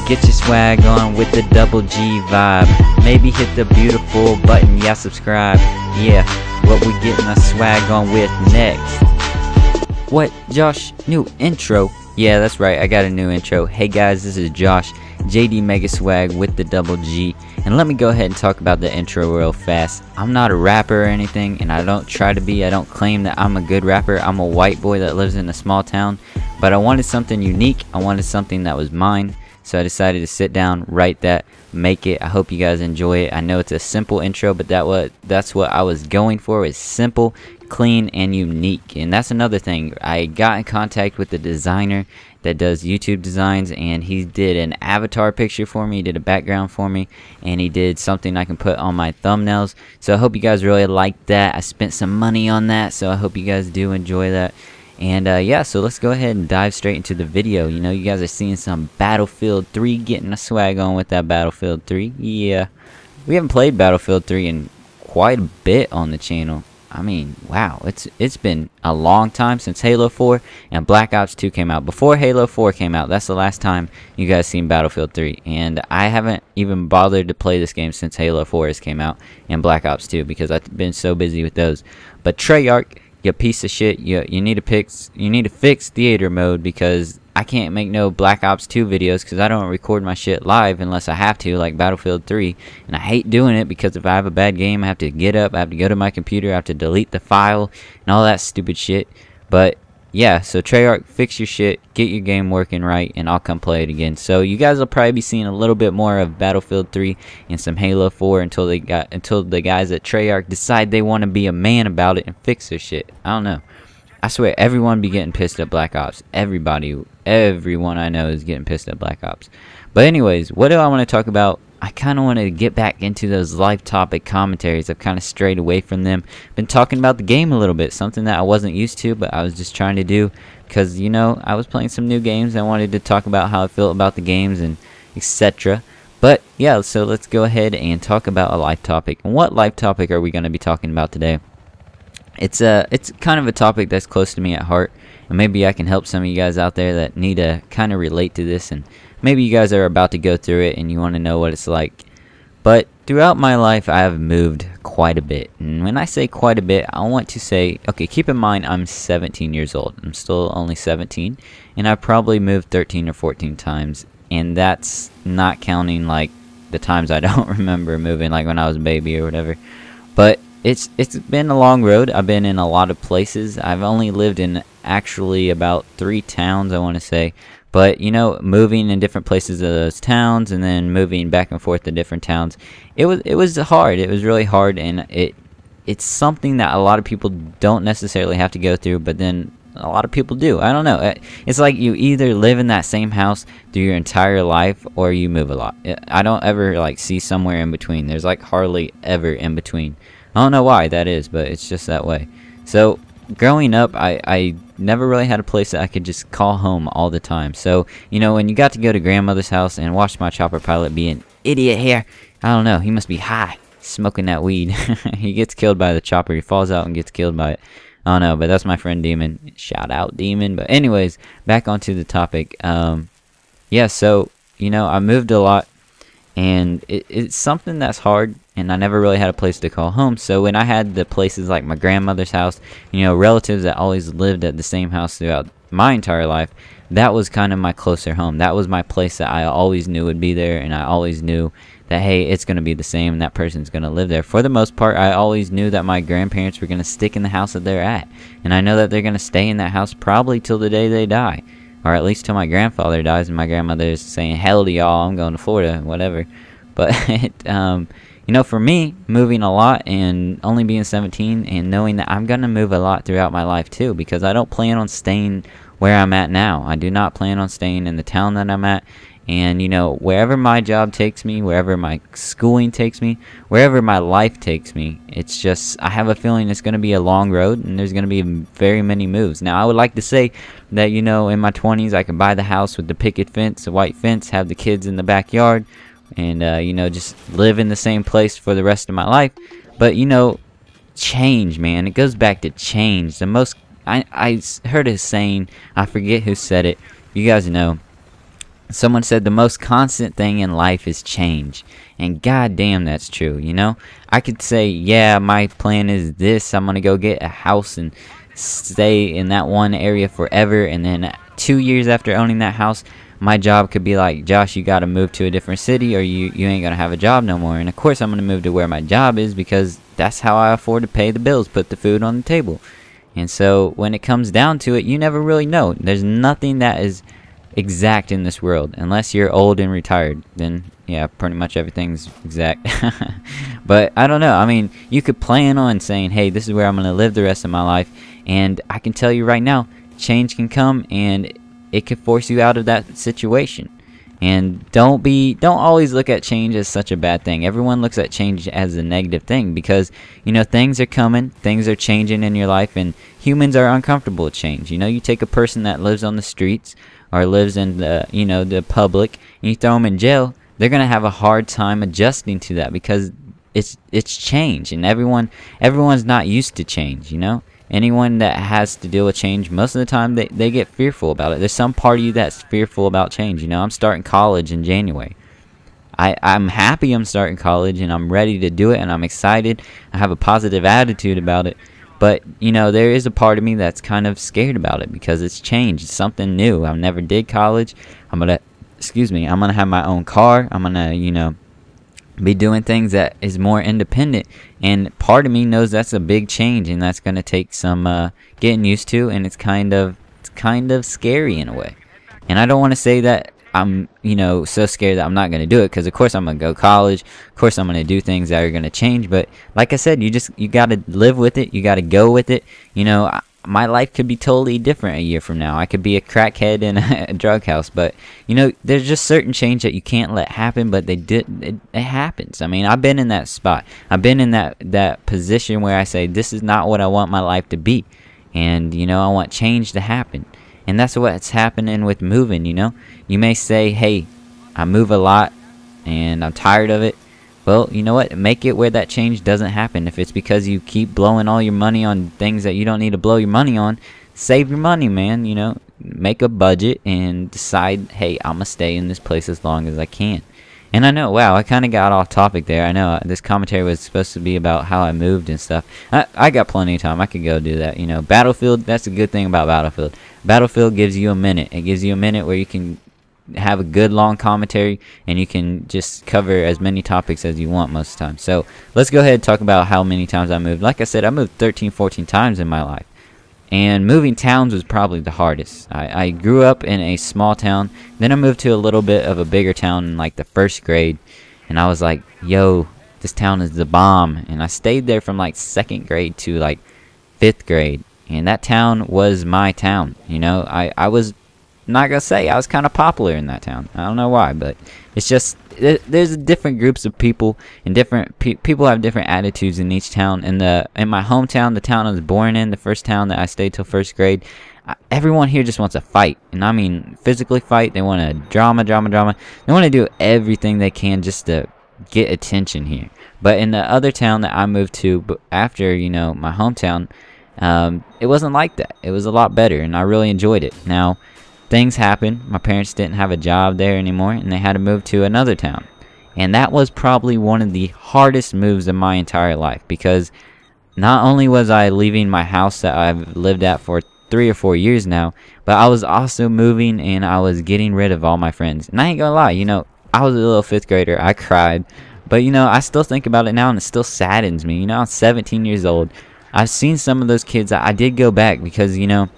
get your swag on with the double G vibe. Maybe hit the beautiful button, yeah, subscribe. Yeah, what we getting our swag on with next? What, Josh? New intro? Yeah, that's right, I got a new intro. Hey guys, this is Josh, JDMegaSwagg with the double G. And let me go ahead and talk about the intro real fast. I'm not a rapper or anything, and I don't try to be. I don't claim that I'm a good rapper. I'm a white boy that lives in a small town. But I wanted something unique. I wanted something that was mine. So I decided to sit down, write that, make it. I hope you guys enjoy it. I know it's a simple intro, but that's what I was going for. Is simple, clean, and unique. And that's another thing. I got in contact with the designer that does YouTube designs, and he did an avatar picture for me, he did a background for me, and he did something I can put on my thumbnails. So I hope you guys really like that. I spent some money on that, so I hope you guys do enjoy that. And yeah, so let's go ahead and dive straight into the video. You know, you guys are seeing some Battlefield 3, getting a swag on with that Battlefield 3. Yeah, we haven't played Battlefield 3 in quite a bit on the channel. I mean, wow, it's been a long time since Halo 4 and Black Ops 2 came out. Before Halo 4 came out, that's the last time you guys seen Battlefield 3. And I haven't even bothered to play this game since Halo 4 has came out and Black Ops 2 because I've been so busy with those. But Treyarch, you piece of shit, you need to fix theater mode, because I can't make no Black Ops 2 videos because I don't record my shit live unless I have to, like Battlefield 3. And I hate doing it because if I have a bad game, I have to get up, I have to go to my computer, I have to delete the file and all that stupid shit. But yeah, so Treyarch, fix your shit, get your game working right, and I'll come play it again. So you guys will probably be seeing a little bit more of Battlefield 3 and some Halo 4 until the guys at Treyarch decide they want to be a man about it and fix their shit. I don't know. I swear, everyone be getting pissed at Black Ops. Everyone I know is getting pissed at Black Ops. But anyways, what do I want to talk about? I kind of want to get back into those live topic commentaries. I've kind of strayed away from them. Been talking about the game a little bit, something that I wasn't used to, but I was just trying to do because, you know, I was playing some new games. I wanted to talk about how I felt about the games and etc. But yeah, so let's go ahead and talk about a live topic. And what live topic are we going to be talking about today? It's kind of a topic that's close to me at heart, and maybe I can help some of you guys out there that need to kind of relate to this, and maybe you guys are about to go through it and you want to know what it's like. But throughout my life, I have moved quite a bit, and when I say quite a bit, I want to say, okay, keep in mind I'm 17 years old. I'm still only 17, and I've probably moved 13 or 14 times, and that's not counting like the times I don't remember moving, like when I was a baby or whatever. But it's been a long road. I've been in a lot of places. I've only lived in actually about 3 towns, I want to say. But, you know, moving in different places of those towns and then moving back and forth to different towns, it was hard. It was really hard, and it's something that a lot of people don't necessarily have to go through, but then a lot of people do. I don't know. It's like you either live in that same house through your entire life or you move a lot. I don't ever like see somewhere in between. There's like hardly ever in between. I don't know why that is, but it's just that way. So growing up, I never really had a place that I could just call home all the time. So, you know, when you got to go to grandmother's house and watch my chopper pilot be an idiot here, I don't know, he must be high, smoking that weed. He gets killed by the chopper. He falls out and gets killed by it. I don't know, but that's my friend Demon. Shout out Demon. But anyways, back onto the topic. Yeah, so, you know, I moved a lot, and it's something that's hard, and I never really had a place to call home. So when I had the places like my grandmother's house, you know, relatives that always lived at the same house throughout my entire life, that was kind of my closer home. That was my place that I always knew would be there, and I always knew that, hey, it's going to be the same, and that person's going to live there. For the most part, I always knew that my grandparents were going to stick in the house that they're at, and I know that they're going to stay in that house probably till the day they die, or at least till my grandfather dies and my grandmother's saying, hell to y'all, I'm going to Florida, whatever. But you know, for me, moving a lot and only being 17 and knowing that I'm going to move a lot throughout my life too, because I don't plan on staying where I'm at now. I do not plan on staying in the town that I'm at. And, you know, wherever my job takes me, wherever my schooling takes me, wherever my life takes me, it's just, I have a feeling it's going to be a long road, and there's going to be very many moves. Now, I would like to say that, you know, in my 20s, I could buy the house with the picket fence, the white fence, have the kids in the backyard, and, you know, just live in the same place for the rest of my life. But, you know, change, man. It goes back to change. I heard a saying, I forget who said it. You guys know. Someone said the most constant thing in life is change. And goddamn, that's true, you know? I could say, yeah, my plan is this. I'm gonna go get a house and stay in that one area forever. And then 2 years after owning that house, my job could be like, Josh, you gotta move to a different city or you ain't gonna have a job no more. And of course, I'm gonna move to where my job is because that's how I afford to pay the bills, put the food on the table. And so when it comes down to it, you never really know. There's nothing that is exact in this world unless you're old and retired. Then yeah, pretty much everything's exact. But I don't know, I mean, you could plan on saying, hey, this is where I'm gonna live the rest of my life, and I can tell you right now, change can come and it could force you out of that situation. And don't always look at change as such a bad thing. Everyone looks at change as a negative thing because, you know, things are coming, things are changing in your life, and humans are uncomfortable with change. You know, you take a person that lives on the streets or lives in the, you know, the public, and you throw them in jail, they're gonna have a hard time adjusting to that because it's change, and everyone's not used to change, you know? Anyone that has to deal with change, most of the time they get fearful about it. There's some part of you that's fearful about change. You know, I'm starting college in January. I'm happy I'm starting college and I'm ready to do it and I'm excited. I have a positive attitude about it. But, you know, there is a part of me that's kind of scared about it because it's change. It's something new. I never did college. I'm gonna have my own car. I'm gonna, you know, be doing things that is more independent, and part of me knows that's a big change and that's going to take some getting used to, and it's kind of scary in a way. And I don't want to say that I'm, you know, so scared that I'm not going to do it, because of course I'm going to go to college, of course I'm going to do things that are going to change, but like I said, you got to live with it, you got to go with it. You know, my life could be totally different a year from now. I could be a crackhead in a drug house, but you know, there's just certain change that you can't let happen, but it happens. I mean, I've been in that spot. I've been in that position where I say, this is not what I want my life to be. And, you know, I want change to happen. And that's what's happening with moving, you know. You may say, hey, I move a lot and I'm tired of it. Well, you know what? Make it where that change doesn't happen. If it's because you keep blowing all your money on things that you don't need to blow your money on, save your money, man. You know, make a budget and decide, hey, I'm going to stay in this place as long as I can. And I know, wow, I kind of got off topic there. I know this commentary was supposed to be about how I moved and stuff. I got plenty of time. I could go do that. You know, Battlefield, that's a good thing about Battlefield. Battlefield gives you a minute. It gives you a minute where you can have a good long commentary and you can just cover as many topics as you want most of the time. So let's go ahead and talk about how many times I moved. Like I said, I moved 13-14 times in my life, and moving towns was probably the hardest. I grew up in a small town, then I moved to a little bit of a bigger town in like the 1st grade, and I was like, yo, this town is the bomb. And I stayed there from like 2nd grade to like 5th grade, and that town was my town. You know, I was not gonna say I was kind of popular in that town. I don't know why, but it's just there's different groups of people, and different people have different attitudes in each town. In my hometown, the town I was born in, the first town that I stayed till 1st grade, everyone here just wants to fight, and I mean physically fight. They want to drama. They want to do everything they can just to get attention here. But in the other town that I moved to after, you know, my hometown, it wasn't like that. It was a lot better, and I really enjoyed it. Now, things happened. My parents didn't have a job there anymore, and they had to move to another town. And that was probably one of the hardest moves of my entire life, because not only was I leaving my house that I've lived at for 3 or 4 years now, but I was also moving and I was getting rid of all my friends. And I ain't gonna lie, you know, I was a little 5th grader. I cried. But, you know, I still think about it now, and it still saddens me. You know, I'm 17 years old. I've seen some of those kids. I did go back because, you know,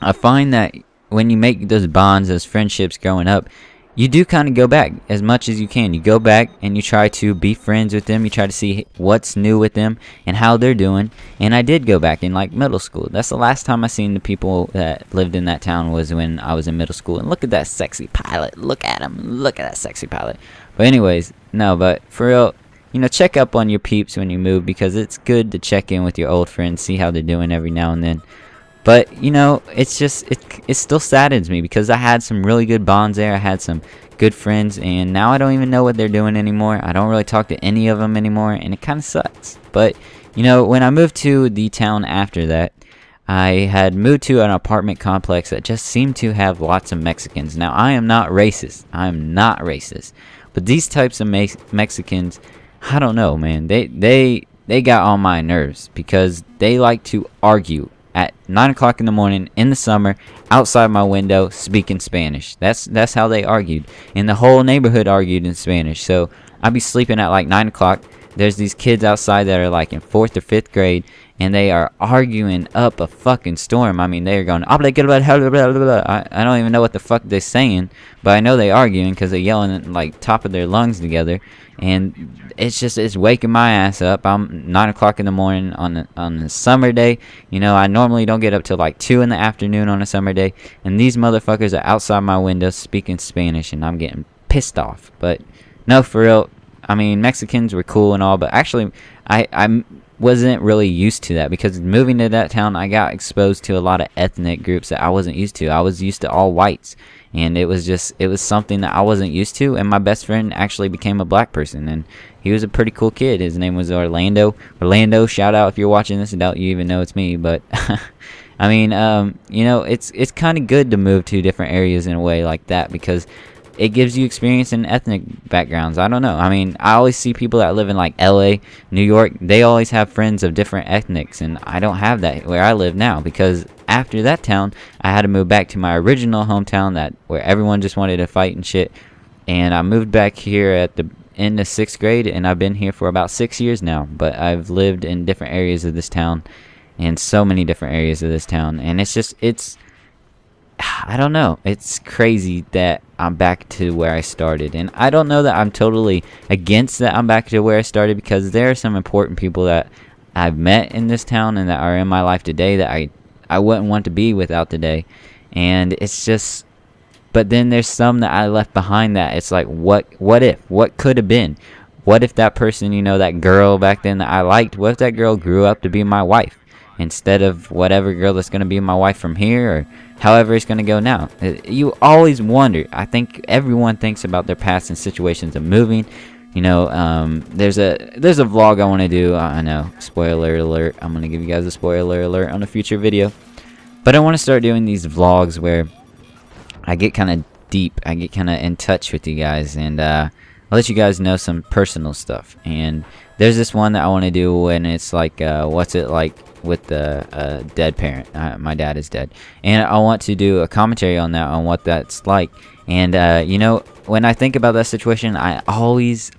I find that when you make those bonds, those friendships growing up, you do kind of go back as much as you can. You go back and you try to be friends with them. You try to see what's new with them and how they're doing. And I did go back in like middle school. That's the last time I seen the people that lived in that town, was when I was in middle school. And look at that sexy pilot. Look at him. Look at that sexy pilot. But anyways, no, but for real, you know, check up on your peeps when you move, because it's good to check in with your old friends, see how they're doing every now and then. But, you know, it's just, it still saddens me, because I had some really good bonds there. I had some good friends, and now I don't even know what they're doing anymore. I don't really talk to any of them anymore, and it kind of sucks. But, you know, when I moved to the town after that, I had moved to an apartment complex that just seemed to have lots of Mexicans. Now, I am not racist. I'm not racist. But these types of Mexicans, I don't know, man. They got on my nerves because they like to argue at 9 o'clock in the morning in the summer outside my window speaking Spanish. That's how they argued. And the whole neighborhood argued in Spanish. So I'd be sleeping at like 9 o'clock. There's these kids outside that are like in 4th or 5th grade, and they are arguing up a fucking storm. I mean, they are going, I don't even know what the fuck they're saying, but I know they're arguing because they're yelling at like top of their lungs together. And it's waking my ass up. I'm 9 o'clock in the morning on a summer day. You know, I normally don't get up till like 2 in the afternoon on a summer day, and these motherfuckers are outside my window speaking Spanish, and I'm getting pissed off. But no, for real, I mean, Mexicans were cool and all, but actually I wasn't really used to that, because moving to that town, I got exposed to a lot of ethnic groups that I wasn't used to. I was used to all whites, and it was something that I wasn't used to. And my best friend actually became a black person, and he was a pretty cool kid. His name was Orlando. Orlando, shout out if you're watching this. I doubt you even know it's me, but I mean, you know, it's kind of good to move to different areas in a way like that, because it gives you experience in ethnic backgrounds. I don't know. I mean, I always see people that live in like LA, New York. They always have friends of different ethnics, and I don't have that where I live now, because after that town, I had to move back to my original hometown where everyone just wanted to fight and shit. And I moved back here at the end of 6th grade, and I've been here for about 6 years now. But I've lived in different areas of this town, and so many different areas of this town, and I don't know. It's crazy that I'm back to where I started. And I don't know that I'm totally against that I'm back to where I started, because there are some important people that I've met in this town and that are in my life today that I wouldn't want to be without today. And it's just, but then there's some that I left behind that it's like, what if? What could have been? What if that person, you know, that girl back then that I liked, what if that girl grew up to be my wife instead of whatever girl that's going to be my wife from here, or however it's going to go now? You always wonder. I think everyone thinks about their past and situations of moving. You know, there's a vlog I want to do. I know, spoiler alert. I'm going to give you guys a spoiler alert on a future video. But I want to start doing these vlogs where I get kind of deep. I get kind of in touch with you guys, and I'll let you guys know some personal stuff. And there's this one that I want to do when it's like, what's it like with the dead parent. My dad is dead, and I want to do a commentary on that, on what that's like. And you know, when I think about that situation, I always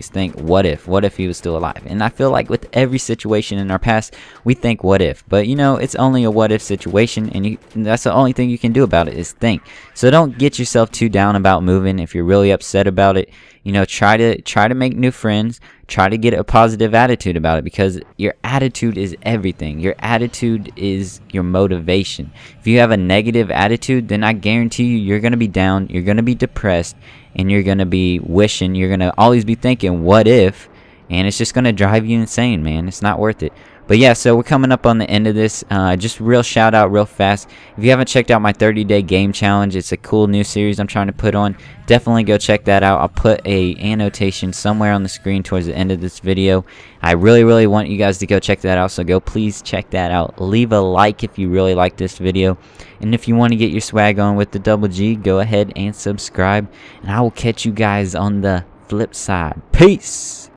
think, what if he was still alive? And I feel like with every situation in our past, we think what if, but you know, it's only a what if situation, and that's the only thing you can do about it is think. So don't get yourself too down about moving. If you're really upset about it, you know, try to make new friends. Try to get a positive attitude about it, because your attitude is everything. Your attitude is your motivation. If you have a negative attitude, then I guarantee you're going to be down, you're going to be depressed, and you're going to be wishing, you're going to always be thinking, what if? And it's just going to drive you insane, man. It's not worth it. But yeah, so we're coming up on the end of this. Just real shout out real fast. If you haven't checked out my 30-day game challenge, it's a cool new series I'm trying to put on. Definitely go check that out. I'll put a annotation somewhere on the screen towards the end of this video. I really want you guys to go check that out, so go please check that out. Leave a like if you really like this video. And if you want to get your swag on with the Double G, go ahead and subscribe. And I will catch you guys on the flip side. Peace!